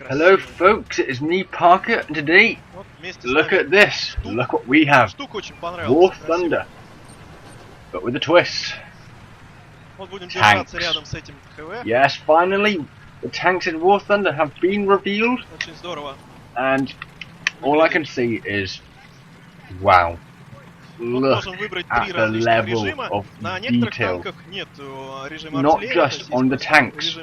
Hello folks, it is me Parker, and today, look at this, look what we have, War Thunder, but with a twist. Tanks. Yes, finally, the tanks in War Thunder have been revealed, and all I can see is, wow, look at the level of detail, not just on the tanks,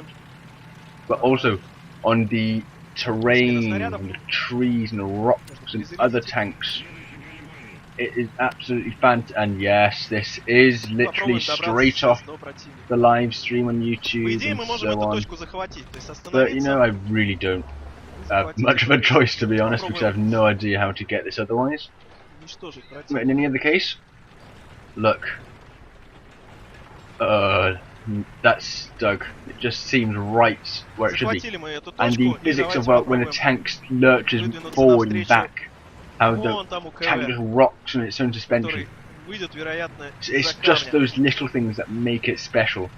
but also on the terrain, and the trees and the rocks and other tanks. It is absolutely fantastic, and yes, this is literally straight off the live stream on YouTube and so on. But you know, I really don't have much of a choice, to be honest, because I have no idea how to get this otherwise. But in any other case, look. That's Doug. It just seems right where it should be. And the physics of when a tank lurches forward and back, how the tank just rocks on its own suspension. It's just those little things that make it special.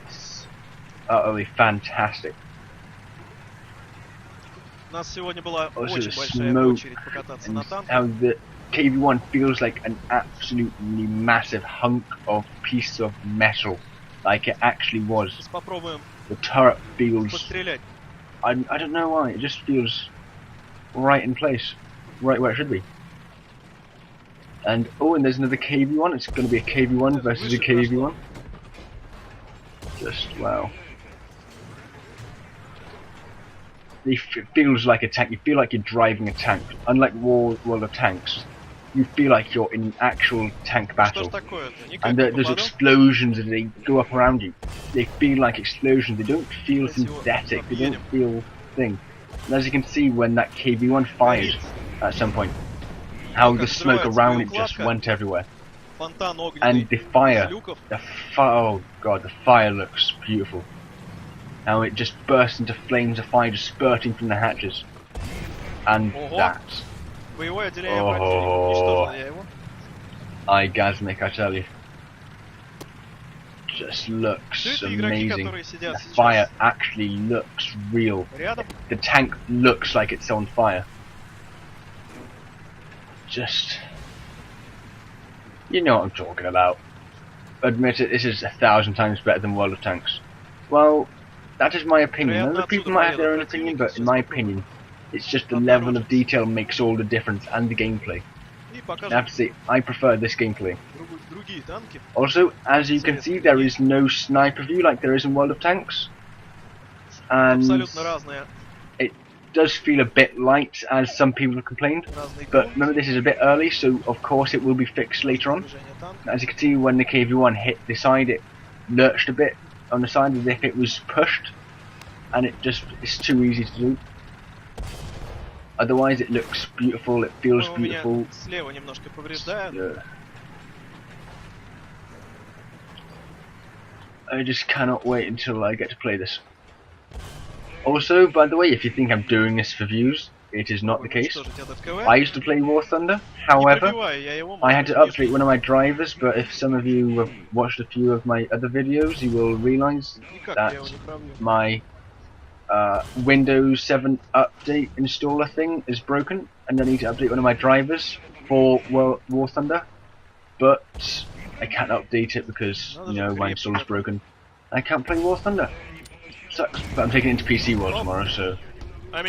It's utterly fantastic. Also the smoke and how the KV-1 feels like an absolutely massive hunk of piece of metal. Like it actually was. The turret feels... I don't know why, it just feels right in place. Right where it should be. And oh, and there's another KV-1. It's going to be a KV-1 versus a KV-1. Just wow. It feels like a tank. You feel like you're driving a tank. Unlike World of Tanks, you feel like you're in an actual tank battle. And those explosions as they go up around you, they feel like explosions. They don't feel synthetic. They don't feel thing. And as you can see, when that KV-1 fired at some point, how the smoke around it just went everywhere. And the fire, oh god, the fire looks beautiful. How it just bursts into flames of fire just spurting from the hatches. And that. Oh, orgasmic, I tell you. Just looks amazing. The fire actually looks real. The tank looks like it's on fire. Just... you know what I'm talking about. Admit it, this is 1,000 times better than World of Tanks. Well, that is my opinion. Other people might have their own opinion, but in my opinion, it's just the level of detail makes all the difference, and the gameplay. I have to say, I prefer this gameplay. Also, as you can see, there is no sniper view like there is in World of Tanks. And it does feel a bit light, as some people have complained. But remember, this is a bit early, so of course it will be fixed later on. As you can see, when the KV-1 hit the side, it lurched a bit on the side as if it was pushed. And it's too easy to do. Otherwise, it looks beautiful, it feels beautiful. Yeah. I just cannot wait until I get to play this. Also, by the way, if you think I'm doing this for views, it is not the case. I used to play War Thunder, however, I had to update one of my drivers, but if some of you have watched a few of my other videos, you will realise that my Windows 7 update installer thing is broken, and I need to update one of my drivers for War Thunder, but I can't update it because, you know, my installer's broken. I can't play War Thunder. Sucks, but I'm taking it into PC World tomorrow, so yeah.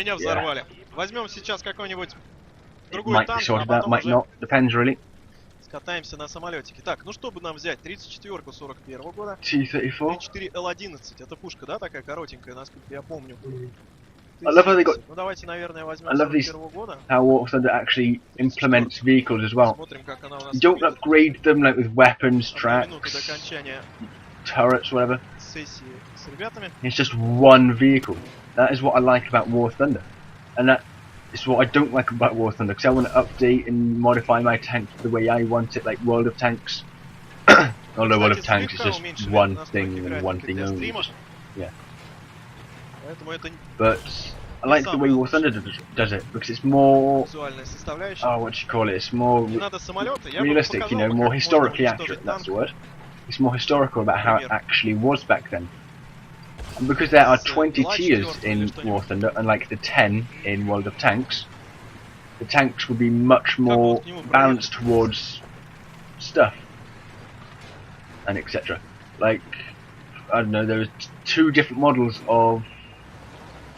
It might be sorted out, might not, depends really. Катаемся на самолетике. Так, ну что бы нам взять? 34-ку 41-го года. T-34. 34L11. Это пушка, да, такая коротенькая, насколько я помню. I love how they got... Ну давайте, наверное, возьмем I love these, 41-го года. how War Thunder actually implements vehicles as well. Смотрим, как она у нас You don't upgrade them like with weapons, tracks, до окончания turrets, whatever. сессии с ребятами. It's just one vehicle. That is what I like about War Thunder. And that is what I don't like about War Thunder, because I want to update and modify my tank the way I want it, like World of Tanks. Although World of Tanks is just one thing and one thing only. Yeah. But I like the way War Thunder does it, because it's more... oh, what do you call it? It's more realistic, you know, more historically accurate, that's the word. It's more historical about how it actually was back then. And because there are 20 tiers in War Thunder, unlike the 10 in World of Tanks, the tanks will be much more balanced towards stuff and etc. Like, I don't know, there was 2 different models of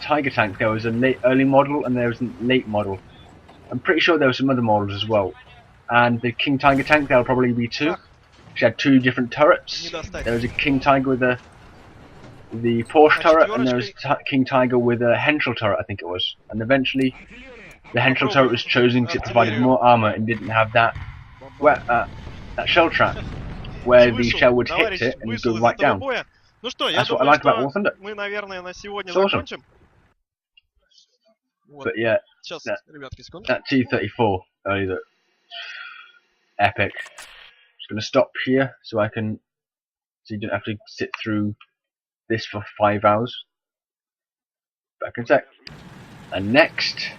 Tiger tank. There was an early model and there was a late model. I'm pretty sure there were some other models as well. And the King Tiger tank, there'll probably be 2. She had 2 different turrets. There was a King Tiger with the Porsche turret, and there was King Tiger with a Henschel turret, I think it was. And eventually, the Henschel turret was chosen because it provided more armor and didn't have that shell trap, where the shell would hit it and go right down. That's what I like about War Thunder. It's awesome. But yeah, that T-34, that epic. Just gonna stop here so you don't have to sit through this for 5 hours. Back in a sec. And next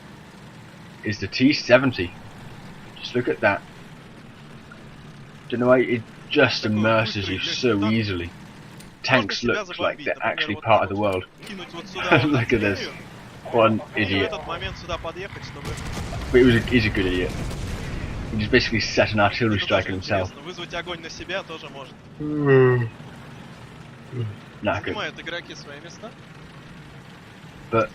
is the T-70. Just look at that. Don't know why it just immerses you so easily. Tanks look like they're actually part of the world. Look at this. What an idiot. But he's a good idiot. He just basically set an artillery strike on himself. Nah, good. But,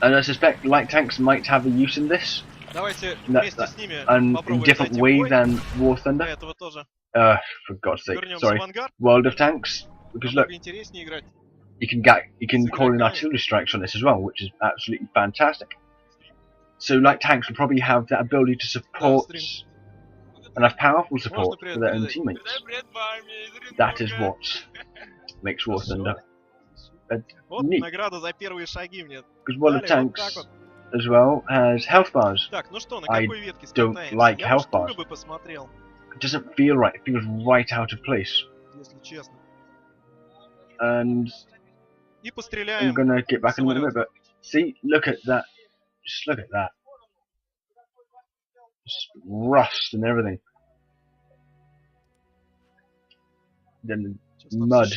and I suspect light tanks might have a use in this. And in a different way than War Thunder. For God's sake, sorry. World of Tanks. Because look, you can call in artillery strikes on this as well, which is absolutely fantastic. So light tanks will probably have that ability to support and have powerful support for their own teammates. That is what makes War Thunder neat. Because World of Tanks as well has health bars. I don't like health bars. It doesn't feel right. It feels right out of place. And I'm gonna get back in a minute, but see, look at that. Just look at that. Just rust and everything. Then mud.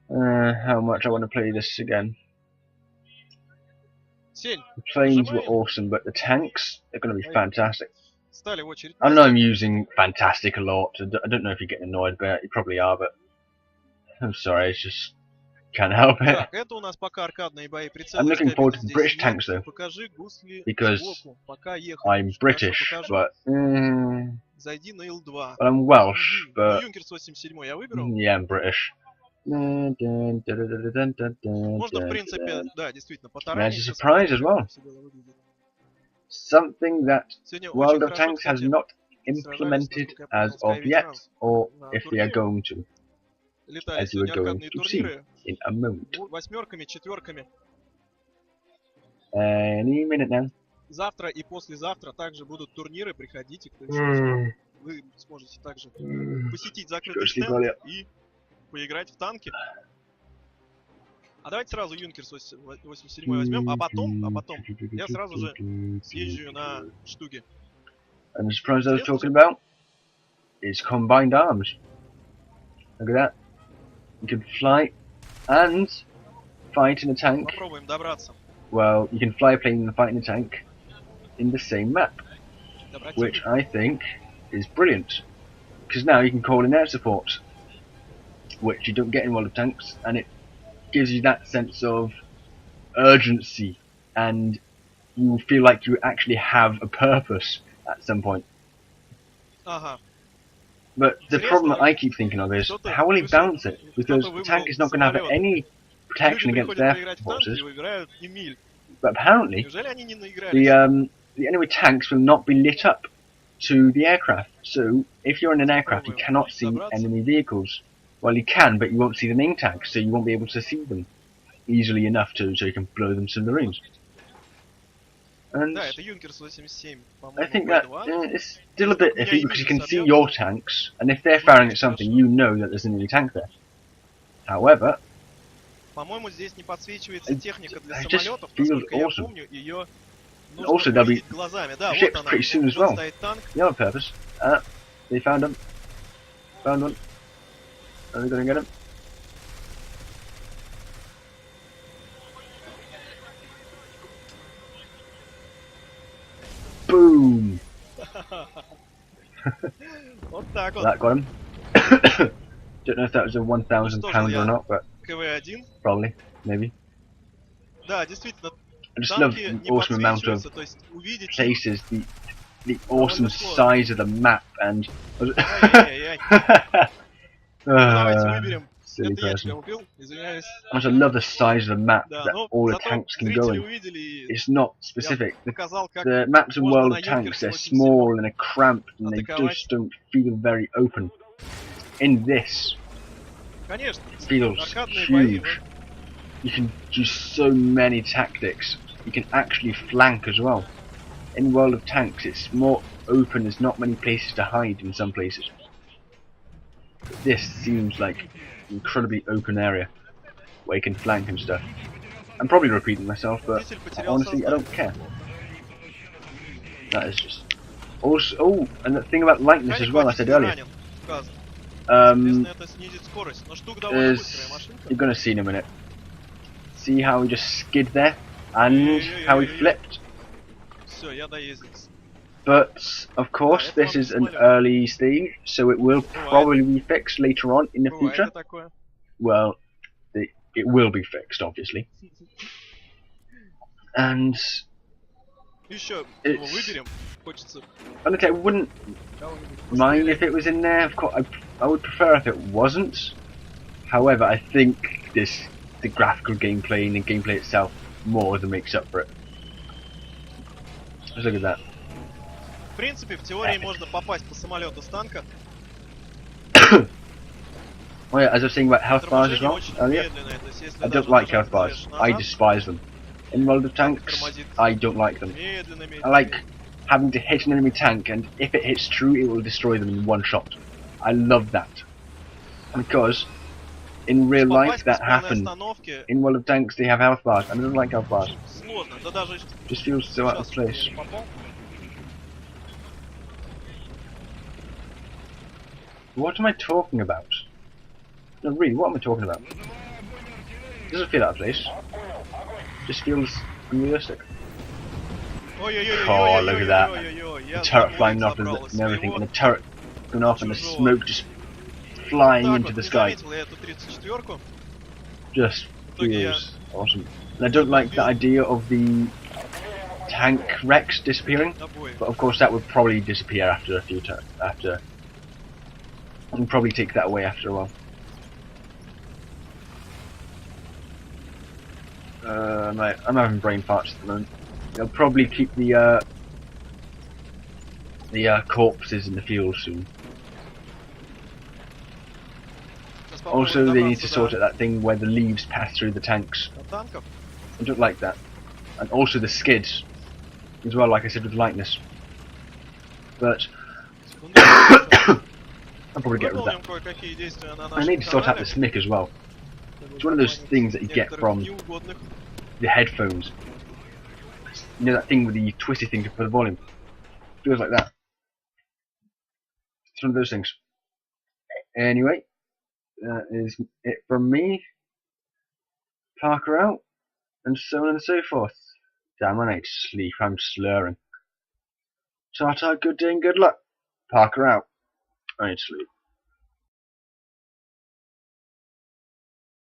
How much I want to play this again. The planes were awesome, but the tanks are going to be fantastic. I know I'm using fantastic a lot. I don't know if you're getting annoyed about it. You probably are, but I'm sorry, it's just can't help it. I'm looking forward to the British tanks though, because I'm British, but I'm Welsh, but yeah, I'm British. And there's a surprise as well. Something that World of Tanks has not implemented as of yet, or if they are going to, as you are going to see in a moment. Any minute now. Завтра и послезавтра также будут турниры, приходите, кто еще вы сможете также посетить закрытый стенд и поиграть в танки. А давайте сразу Юнкерс 87 возьмем, а потом я сразу же съезжу на штуги. And the surprise I was talking about is combined arms. Look at that. You can fly and fight in a tank. Попробуем добраться. Well, you can fly a plane and fight in a tank in the same map, which I think is brilliant. Because now you can call in air support, which you don't get in World of Tanks, and it gives you that sense of urgency, and you feel like you actually have a purpose at some point. But the problem that I keep thinking of is, how will he balance it? Because the tank is not going to have any protection against air forces. But apparently, the enemy tanks will not be lit up to the aircraft. So, if you're in an aircraft, you cannot see enemy vehicles. Well, you can, but you won't see the main tanks, so you won't be able to see them easily enough so you can blow them to smithereens. And I think that it's still a bit iffy because you can see your tanks, and if they're firing at something, you know that there's an enemy tank there. However, it just feels awesome. And also, there'll be ships pretty soon as well. The other purpose. They found them. Found one. Are they going to get him? Boom! Вот так вот. That got him. Don't know if that was a £1,000 or not, but КВ-1. probably, maybe. Да, действительно, I just love танки the не awesome amount of подсвечиваются, то есть увидеть их... places, the awesome size of the map, and Ай-яй-яй-яй. Ну, давайте выберем. silly Это я person. тебя убил, извиняюсь. I just love the size of the map Да, that но all the зато tanks can go зрители in. увидели, и It's not я specific. показал, как The maps in можно World на of Tanks, Юнкерсе they're очень small сильно and they're cramped and they атаковать. just don't feel very open. In this, Конечно, it feels аркадные бои. huge. You can do so many tactics. You can actually flank as well. In World of Tanks, it's more open. There's not many places to hide in some places. But this seems like an incredibly open area where you can flank and stuff. I'm probably repeating myself, but Водитель потерял honestly, I сознание. don't care. That is just... Also, oh, and the thing about lightness as well, I said earlier. Ранен, указано. Um, Соответственно, это снизит скорость. Но штука довольно быстрая is машинка. you're gonna see in a minute. See how he just skid there, and how he flipped. Все, я доездился. But of course, this is an early stage, so it will probably be fixed later on in the Бывает future. и такое. Well, it will be fixed, obviously. And Еще it's... выберем. Хочется honestly, I wouldn't кого-нибудь mind пострелять. if it was in there. Of course, I would prefer if it wasn't. However, I think the graphical gameplay and the gameplay itself more than makes up for it. Just look at that. В принципе, в теории можно попасть по самолету с танка. Oh yeah, as I was saying about health bars as Торможение well очень earlier, медленное. То есть, если I даже don't like нажать health bars. клавишу I назад, despise them. In World of Tanks, тормозит I don't like them. медленно, медленно. I like having to hit an enemy tank, and if it hits true, it will destroy them in one shot. I love that. Because in real life, Попасть that по полной happened. остановке In World of Tanks, they have health bars, and I don't like health bars. очень сложно. Да даже Just feels so out of сейчас place. не попал. What am I talking about? No, really, what am I talking about? Doesn't feel out of place. Just feels unrealistic. Oh, look at that. The turret flying off and everything, and the turret going off and the smoke just flying into the sky. Just feels awesome. And I don't like the idea of the tank wrecks disappearing, but of course that would probably disappear after a few turns. After, you can probably take that away after a while. I'm having brain farts at the moment. They'll probably keep the corpses in the field soon. Also, they need to sort out that thing where the leaves pass through the tanks. I don't like that. And also the skids, as well, like I said, with lightness. But I'll probably get rid of that. I need to sort out the SMIC as well. It's one of those things that you get from the headphones. You know that thing with the twisty thing for the volume? Feels like that. It's one of those things. Anyway, that is it from me. Parker out, and so on and so forth. Damn, I need to sleep. I'm slurring. Ta-ta, good day and good luck. Parker out. I need to sleep.